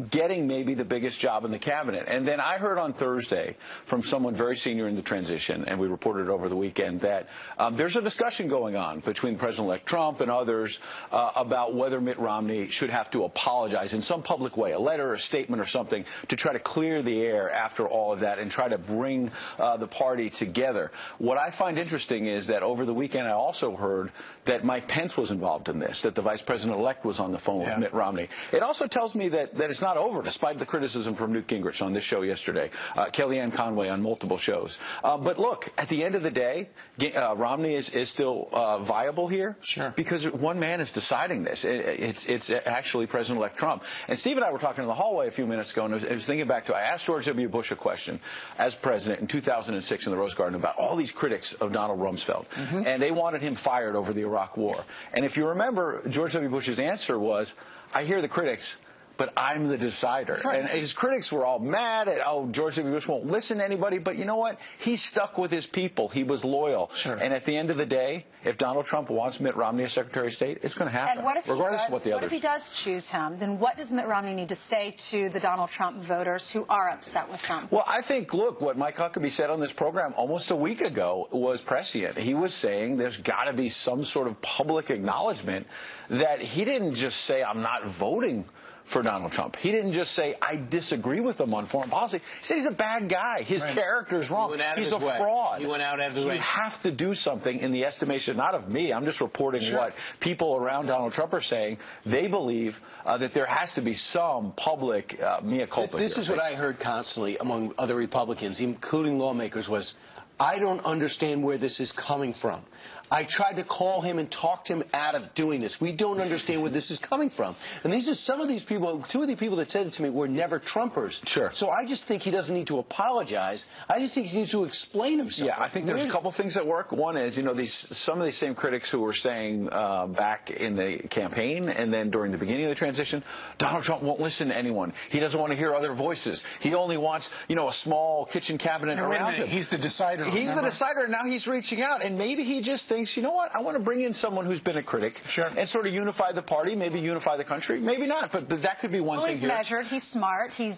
getting maybe the biggest job in the cabinet? And then I heard on Thursday from someone very senior in the transition, and we reported over the weekend, that there's a discussion going on between President-elect Trump and others about whether Mitt Romney should have to apologize in some public way, a letter, a statement or something, to try to clear the air after all of that and try to bring the party together. What I find interesting is that over the weekend I also heard that Mike Pence was involved in this, that the vice president-elect was on the phone with Mitt Romney. It also tells me that it's not over, despite the criticism from Newt Gingrich on this show yesterday, Kellyanne Conway on multiple shows. But look, at the end of the day, Romney is still viable here, because one man is deciding this. It's actually President-elect Trump. And Steve and I were talking in the hallway a few minutes ago, and I was thinking back to, I asked George W. Bush a question as president in 2006 in the Rose Garden about all these critics of Donald Rumsfeld, and they wanted him fired over the Iraq War. And if you remember, George W. Bush's answer was, I hear the critics, but I'm the decider. Right. And his critics were all mad at, George W. Bush won't listen to anybody. But you know what? He stuck with his people. He was loyal. Sure. And at the end of the day, if Donald Trump wants Mitt Romney as Secretary of State, it's going to happen. And what if regardless of what the what others. if he does choose him? Then what does Mitt Romney need to say to the Donald Trump voters who are upset with him? Well, I think, look, what Mike Huckabee said on this program almost a week ago was prescient. He was saying there's got to be some sort of public acknowledgement that he didn't just say, I'm not voting for Donald Trump. He didn't just say, I disagree with him on foreign policy. He said he's a bad guy. His character is wrong. He's a fraud. He went out of his way. You have to do something in the estimation, not of me. I'm just reporting what people around Donald Trump are saying. They believe that there has to be some public mea culpa. This is what I heard constantly among other Republicans, including lawmakers, was, I don't understand where this is coming from. I tried to call him and talk to him out of doing this. We don't understand where this is coming from. And these are some of these people, two of the people that said it to me were never Trumpers. Sure. So I just think he doesn't need to apologize. I just think he needs to explain himself. Yeah, I think there's a couple things that work. One is, some of these same critics who were saying back in the campaign and then during the beginning of the transition, Donald Trump won't listen to anyone. He doesn't want to hear other voices. He only wants, a small kitchen cabinet around him. He's the decider. He's the decider, and now he's reaching out. And maybe he just thinks, you know what, I want to bring in someone who's been a critic and sort of unify the party, maybe unify the country. Maybe not, but that could be one thing he's here. measured, he's smart, he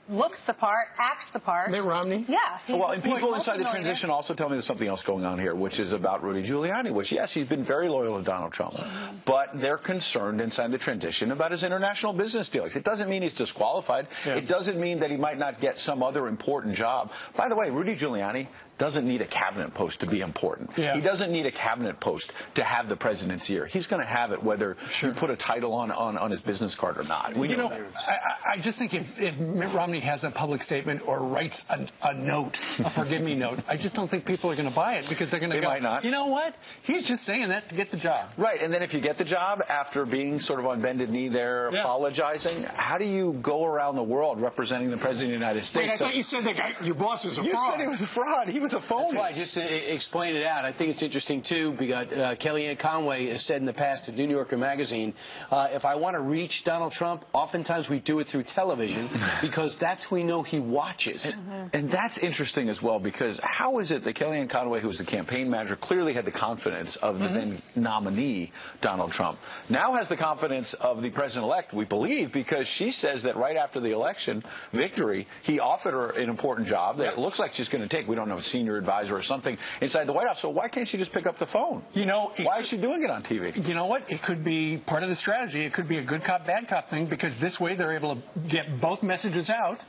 looks the part, acts the part. Mitt Romney? Yeah. Well, and people inside the transition also tell me there's something else going on here, which is about Rudy Giuliani, which, yes, he's been very loyal to Donald Trump, but they're concerned inside the transition about his international business dealings. It doesn't mean he's disqualified. Yeah. It doesn't mean that he might not get some other important job. By the way, Rudy Giuliani doesn't need a cabinet post to be important. Yeah. He doesn't need a cabinet post to have the president's ear. He's going to have it whether you put a title on his business card or not. I just think if Mitt Romney has a public statement or writes a note, a forgive me note, I just don't think people are going to buy it because they're going to go, might not. You know what? He's just saying that to get the job. Right, and then if you get the job after being sort of on bended knee there, apologizing, how do you go around the world representing the president of the United States? Wait, I thought you said that your boss was a fraud. You said he was a fraud. He was a phony. That's why, just to explain it out, I think it's interesting, too, because Kellyanne Conway has said in the past to New Yorker magazine, if I want to reach Donald Trump, oftentimes we do it through television because that's we know he watches. And that's interesting as well, because how is it that Kellyanne Conway, who was the campaign manager, clearly had the confidence of the then nominee, Donald Trump, now has the confidence of the president-elect, we believe, because she says that right after the election victory, he offered her an important job that it looks like she's going to take. We don't know, a senior advisor or something inside the White House. So why can't she just pick up the phone? Why is she doing it on TV? You know what? It could be part of the strategy. It could be a good cop, bad cop thing, because this way they're able to get both messages out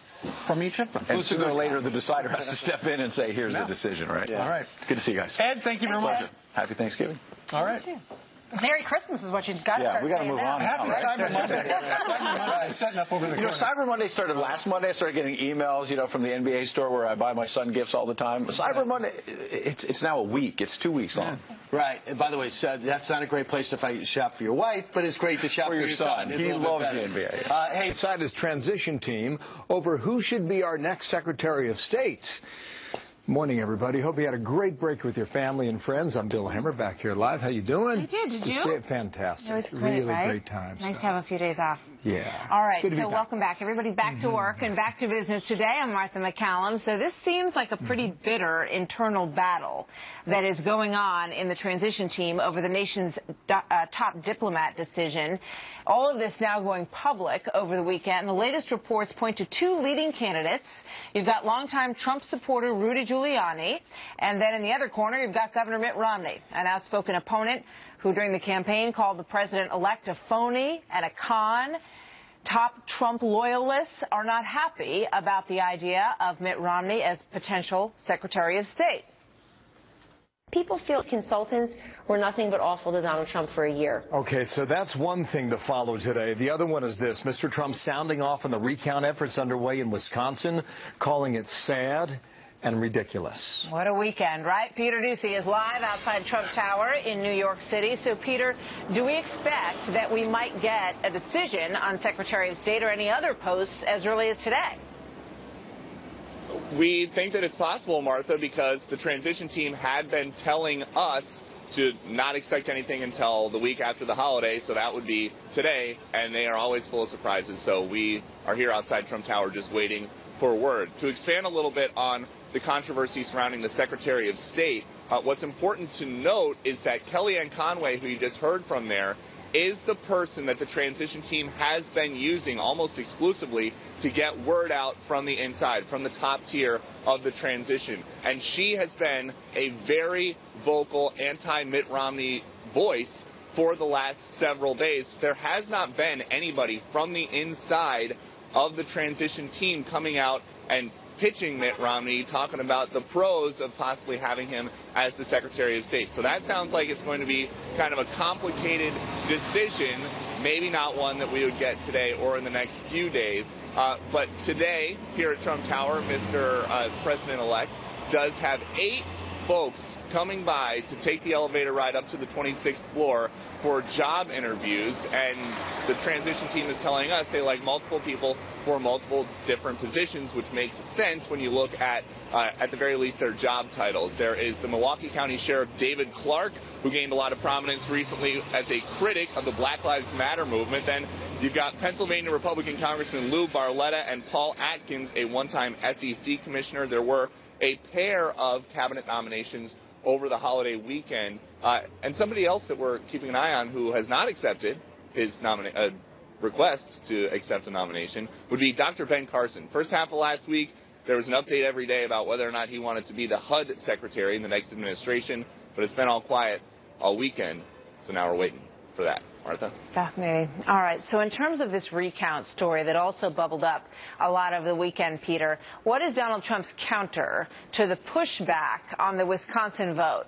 from each of them. And sooner or later, the decider has to step in and say, here's the decision, right? All right. Good to see you guys. Ed, thank you very much. Happy Thanksgiving. All right. Merry Christmas is what you've got to start we got to saying move now. on. Happy Cyber Monday. Cyber Monday. I'm setting up over the corner. Cyber Monday started last Monday. I started getting emails, from the NBA store where I buy my son gifts all the time. Cyber Monday, it's now a week. It's 2 weeks long. Right. And by the way, that's not a great place to shop for your wife, but it's great to shop for your son. He loves the NBA. Hey, inside his transition team over who should be our next Secretary of State. Morning, everybody. Hope you had a great break with your family and friends. I'm Bill Hemmer, back here live. How you doing? I did. Did you? See it. Fantastic. It was great, really right? Great times. Nice to have a few days off. Yeah. All right. Good to be So back. welcome back, everybody. Back to work and back to business today. I'm Martha McCallum. So this seems like a pretty bitter internal battle that is going on in the transition team over the nation's top diplomat decision. All of this now going public over the weekend. The latest reports point to two leading candidates. You've got longtime Trump supporter Rudy Giuliani, and then in the other corner, you've got Governor Mitt Romney, an outspoken opponent who during the campaign called the president-elect a phony and a con. Top Trump loyalists are not happy about the idea of Mitt Romney as potential Secretary of State. People feel consultants were nothing but awful to Donald Trump for a year. Okay, so that's one thing to follow today. The other one is this. Mr. Trump sounding off on the recount efforts underway in Wisconsin, calling it sad and ridiculous. What a weekend, right? Peter Ducey is live outside Trump Tower in New York City. So, Peter, do we expect that we might get a decision on Secretary of State or any other posts as early as today? We think that it's possible, Martha, because the transition team had been telling us to not expect anything until the week after the holiday, so that would be today, and they are always full of surprises. So we are here outside Trump Tower just waiting for word. To expand a little bit on the controversy surrounding the Secretary of State, what's important to note is that Kellyanne Conway, who you just heard from there, is the person that the transition team has been using almost exclusively to get word out from the inside, from the top tier of the transition. And she has been a very vocal anti-Mitt Romney voice for the last several days. There has not been anybody from the inside of the transition team coming out and pitching Mitt Romney, talking about the pros of possibly having him as the Secretary of State. So that sounds like it's going to be kind of a complicated decision, maybe not one that we would get today or in the next few days. But today, here at Trump Tower, Mr. President-elect does have 8 folks coming by to take the elevator ride up to the 26th floor for job interviews, and the transition team is telling us they like multiple people for multiple different positions, which makes sense when you look at the very least, their job titles. There is the Milwaukee County Sheriff David Clark, who gained a lot of prominence recently as a critic of the Black Lives Matter movement. Then you've got Pennsylvania Republican Congressman Lou Barletta and Paul Atkins, a one-time SEC commissioner. There were a pair of cabinet nominations over the holiday weekend. And somebody else that we're keeping an eye on who has not accepted his request to accept a nomination would be Dr. Ben Carson. First half of last week, there was an update every day about whether or not he wanted to be the HUD secretary in the next administration, but it's been all quiet all weekend, so now we're waiting for that. Martha? Fascinating. All right. So in terms of this recount story that also bubbled up a lot of the weekend, Peter, what is Donald Trump's counter to the pushback on the Wisconsin vote?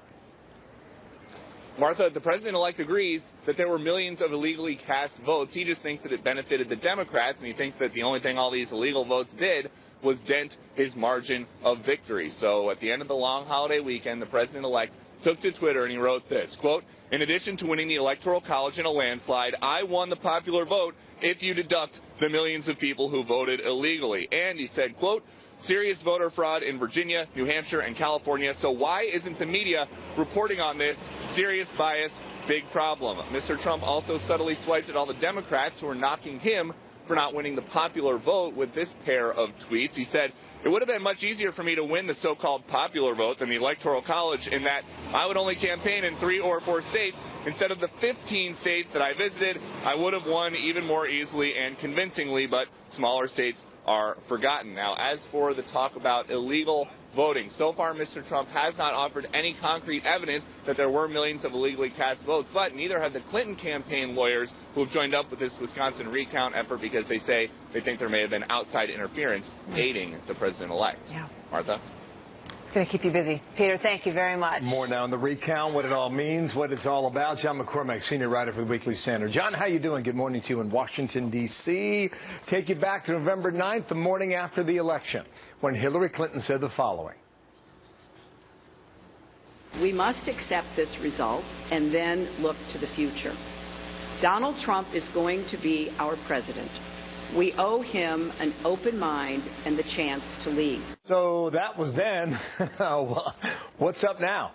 Martha, the president-elect agrees that there were millions of illegally cast votes. He just thinks that it benefited the Democrats, and he thinks that the only thing all these illegal votes did was dent his margin of victory. So at the end of the long holiday weekend, the president-elect took to Twitter and he wrote this, quote, "In addition to winning the Electoral College in a landslide, I won the popular vote if you deduct the millions of people who voted illegally." And he said, quote, "Serious voter fraud in Virginia, New Hampshire, and California. So why isn't the media reporting on this? Serious bias, big problem." Mr. Trump also subtly swiped at all the Democrats who are knocking him for not winning the popular vote with this pair of tweets. He said, "It would have been much easier for me to win the so-called popular vote than the Electoral College in that I would only campaign in 3 or 4 states. Instead of the 15 states that I visited, I would have won even more easily and convincingly, but smaller states are forgotten." Now, as for the talk about illegal voting, so far Mr. Trump has not offered any concrete evidence that there were millions of illegally cast votes, but neither have the Clinton campaign lawyers who have joined up with this Wisconsin recount effort because they say they think there may have been outside interference aiding the president-elect. Yeah. Martha? It's going to keep you busy. Peter, thank you very much. More now on the recount, what it all means, what it's all about. John McCormack, senior writer for the Weekly Standard. John, how you doing? Good morning to you in Washington, D.C. Take you back to November 9th, the morning after the election, when Hillary Clinton said the following. We must accept this result and then look to the future. Donald Trump is going to be our president. We owe him an open mind and the chance to lead. So that was then. What's up now?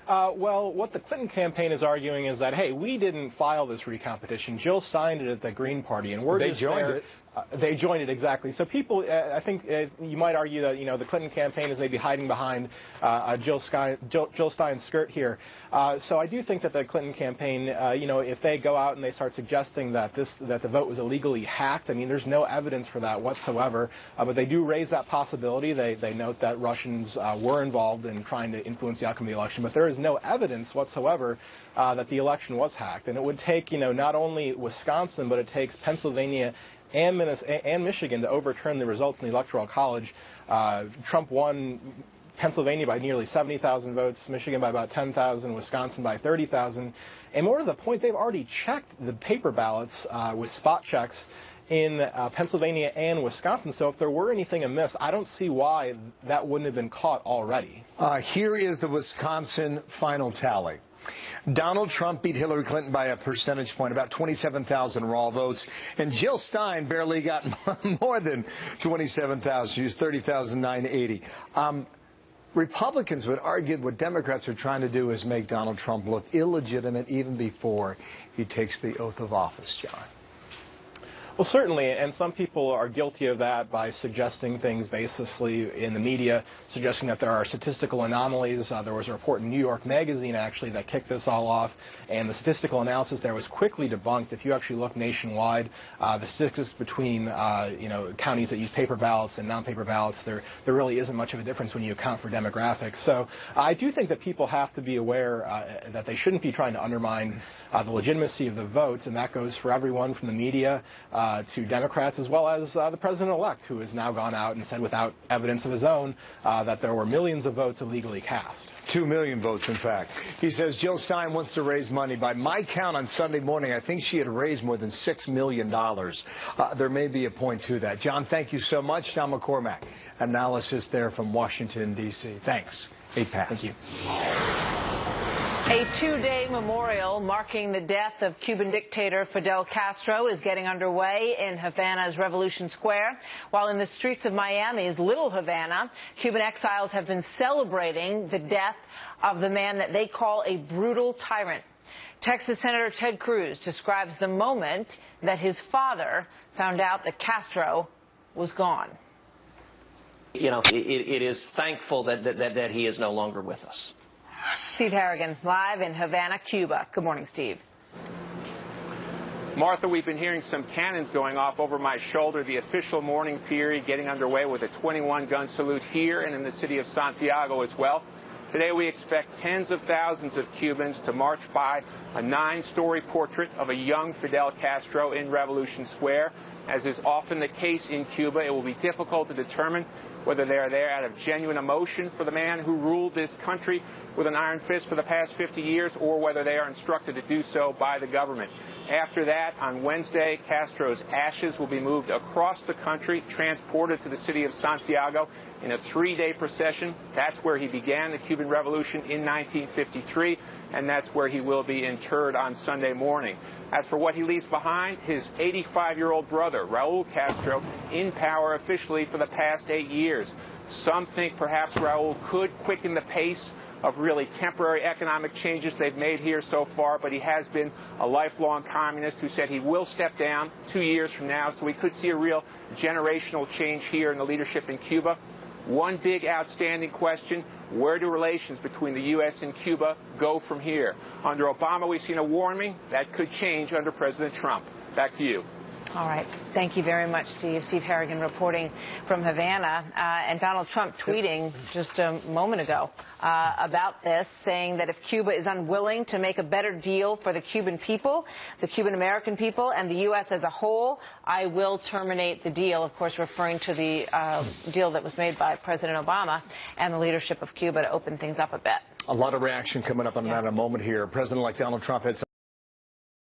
Well, what the Clinton campaign is arguing is that, hey, we didn't file this recount petition. Jill signed it at the Green Party, and we're just joined there. it. They joined it, exactly. So people, I think you might argue that, the Clinton campaign is maybe hiding behind Jill Stein's skirt here. So I do think that the Clinton campaign, if they go out and they start suggesting that the vote was illegally hacked, I mean, there's no evidence for that whatsoever. But they do raise that possibility. They note that Russians were involved in trying to influence the outcome of the election. But there is no evidence whatsoever that the election was hacked. And it would take, not only Wisconsin, but it takes Pennsylvania and Michigan to overturn the results in the Electoral College. Trump won Pennsylvania by nearly 70,000 votes, Michigan by about 10,000, Wisconsin by 30,000. And more to the point, they've already checked the paper ballots with spot checks in Pennsylvania and Wisconsin. So if there were anything amiss, I don't see why that wouldn't have been caught already. Here is the Wisconsin final tally. Donald Trump beat Hillary Clinton by a percentage point, about 27,000 raw votes, and Jill Stein barely got more than 27,000. She was 30,980. Republicans would argue what Democrats are trying to do is make Donald Trump look illegitimate even before he takes the oath of office, John. Well, certainly, and some people are guilty of that by suggesting things baselessly in the media, suggesting that there are statistical anomalies. There was a report in New York Magazine, actually, that kicked this all off, and the statistical analysis there was quickly debunked. If you actually look nationwide, the statistics between counties that use paper ballots and non-paper ballots, there really isn't much of a difference when you account for demographics. So I do think that people have to be aware that they shouldn't be trying to undermine the legitimacy of the vote, and that goes for everyone from the media to Democrats, as well as the president-elect, who has now gone out and said without evidence of his own that there were millions of votes illegally cast. 2 million votes, in fact. He says Jill Stein wants to raise money. By my count on Sunday morning, I think she had raised more than $6 million. There may be a point to that. John, thank you so much. John McCormack, analysis there from Washington, D.C. Thanks. 8 past. Thank you. A 2-day memorial marking the death of Cuban dictator Fidel Castro is getting underway in Havana's Revolution Square. While in the streets of Miami's Little Havana, Cuban exiles have been celebrating the death of the man that they call a brutal tyrant. Texas Senator Ted Cruz describes the moment that his father found out that Castro was gone. You know, it is thankful that he is no longer with us. Steve Harrigan, live in Havana, Cuba. Good morning, Steve. Martha, we've been hearing some cannons going off over my shoulder. The official mourning period getting underway with a 21-gun salute here and in the city of Santiago as well. Today we expect tens of thousands of Cubans to march by a 9-story portrait of a young Fidel Castro in Revolution Square. As is often the case in Cuba, it will be difficult to determine whether they are there out of genuine emotion for the man who ruled this country with an iron fist for the past 50 years, or whether they are instructed to do so by the government. After that, on Wednesday, Castro's ashes will be moved across the country, transported to the city of Santiago in a 3-day procession. That's where he began the Cuban Revolution in 1953, and that's where he will be interred on Sunday morning. As for what he leaves behind, his 85-year-old brother, Raul Castro, in power officially for the past 8 years. Some think perhaps Raul could quicken the pace of really temporary economic changes they've made here so far, but he has been a lifelong communist who said he will step down 2 years from now, so we could see a real generational change here in the leadership in Cuba. One big outstanding question: where do relations between the U.S. and Cuba go from here? Under Obama, we've seen a warming. That could change under President Trump. Back to you. All right. Thank you very much, Steve. Steve Harrigan reporting from Havana. And Donald Trump tweeting just a moment ago about this, saying that if Cuba is unwilling to make a better deal for the Cuban people, the Cuban American people, and the U.S. as a whole, I will terminate the deal, of course referring to the deal that was made by President Obama and the leadership of Cuba to open things up a bit. A lot of reaction coming up on that in a moment here. President-elect Donald Trump had some